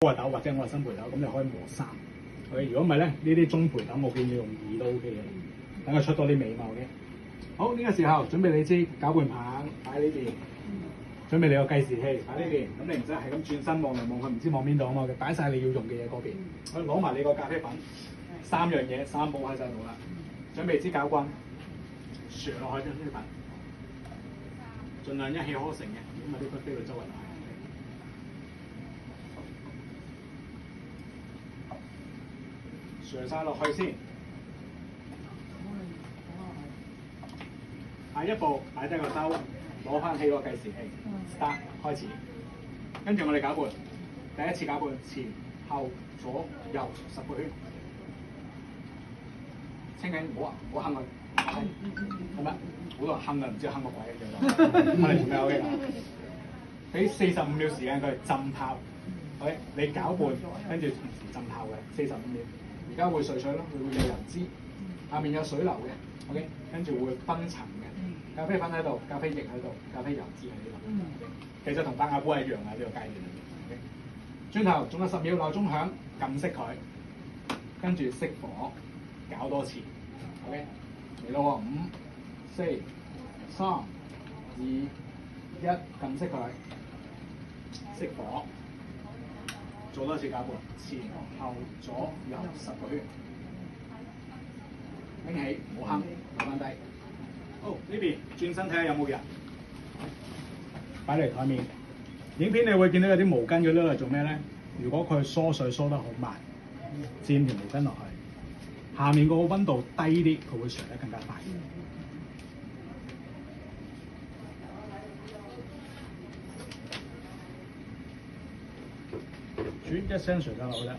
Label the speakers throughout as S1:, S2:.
S1: 高嘅豆或者我係新培豆，咁你可以磨3。OK， 如果唔係咧，呢啲中培豆我建議用2都 OK 嘅，等佢出多啲美貌嘅。好，呢個時候準備你支攪拌棒擺呢邊，準備你個計時器擺呢邊，咁你唔使係咁轉身望嚟望去，唔知望邊度啊嘛，擺晒你要用嘅嘢嗰邊。我攞埋你個咖啡粉，3樣嘢3寶喺晒度啦，準備支攪棍，錘落去將呢粉，盡量一氣呵成嘅，如果唔係啲骨飛到周圍跑。錘晒落去先。下一步擺低個兜，攞翻起個計時器 ，start 開始。跟住我哋攪拌，第一次攪拌前後左右10個圈，清緊唔好坑佢，係咪？好多人坑啊，唔知坑個鬼嘅，我哋做咩 OK 㗎？俾45秒時間佢浸泡 ，OK？ 你攪拌，跟住同時浸泡嘅45秒。而家會碎水咯，會有油脂，下面有水流嘅 ，OK？ 跟住會分層嘅，咖啡粉喺度，咖啡液喺度，咖啡油脂喺呢度。其實同白亞股係一樣嘅呢個階段。OK？ 轉頭仲有10秒鬧鐘響，撳熄佢，跟住熄火，攪多次。OK？ 嚟咯喎，5、4、3、2、1，撳熄佢，熄火。做多次攪拌，前後左右10個圈，拎起唔好坑，落翻低。好，呢邊轉身睇下有冇人，擺嚟台面。影片你會見到有啲毛巾嗰啲係做咩咧？如果佢疏水疏得好慢，沾條毛巾落去，下面個溫度低啲，佢會瀡得更加快。煮一聲水就落去啦，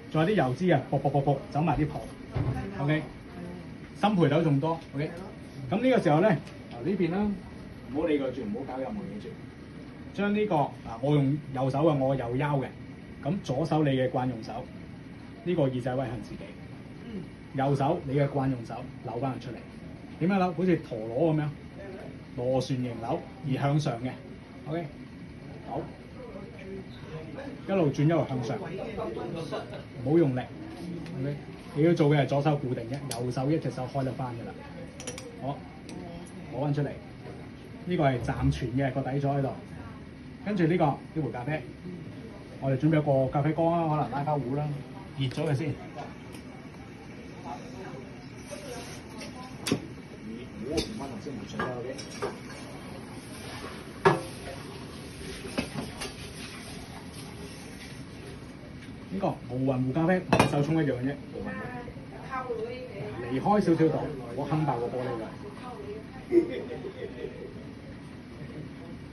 S1: 仲有啲油脂啊，卜走埋啲泡 ，OK， 深培豆仲多 ，OK， 咁呢個時候咧，呢邊啦，唔好理佢住，唔好搞任何嘢住，將呢個我用右手嘅，我右腰嘅，咁左手你嘅慣用手，呢個耳仔位向自己，右手你嘅慣用手扭翻佢出嚟，點樣扭？好似陀螺咁樣，螺旋形扭而向上嘅 ，OK， 好。一路轉一路向上，唔好用力。OK， 你要做嘅係左手固定啫，右手一隻手開得翻㗎啦。好，攞翻出嚟。呢個係暫存嘅個底座喺度。跟住呢杯咖啡，我哋準備一個咖啡缸啦，可能拉花壺啦，熱咗佢先。唔好翻頭先唔水啦 ，OK。呢個無雲壺咖啡同手沖一樣嘅啫，離開少少度，我坑爆個玻璃㗎。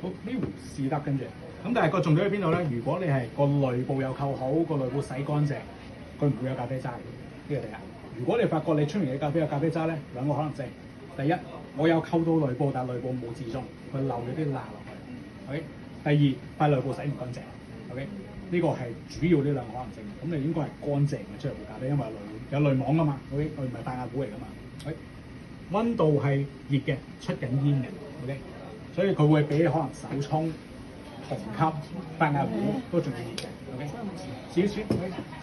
S1: 好，呢壺試得跟住，咁但係個重點喺邊度咧？如果你係個內部有扣好，個內部洗乾淨，佢唔會有咖啡渣嘅。呢個第一。如果你發覺你出面嘅咖啡有咖啡渣咧，兩個可能性。第一，我有扣到內部，但係內部冇自重，佢漏咗啲蠟落去。OK。第二，塊內部洗唔乾淨。OK。呢個係主要呢兩個可能性，咁你應該係乾淨嘅出嚟壺咖啡，因為有濾網㗎嘛，OK， 佢唔係大亞股嚟㗎嘛，OK， 溫度係熱嘅，出緊煙嘅 ，OK， 所以佢會比可能手沖、虹吸、大亞股都仲要熱嘅 ，OK， 少少。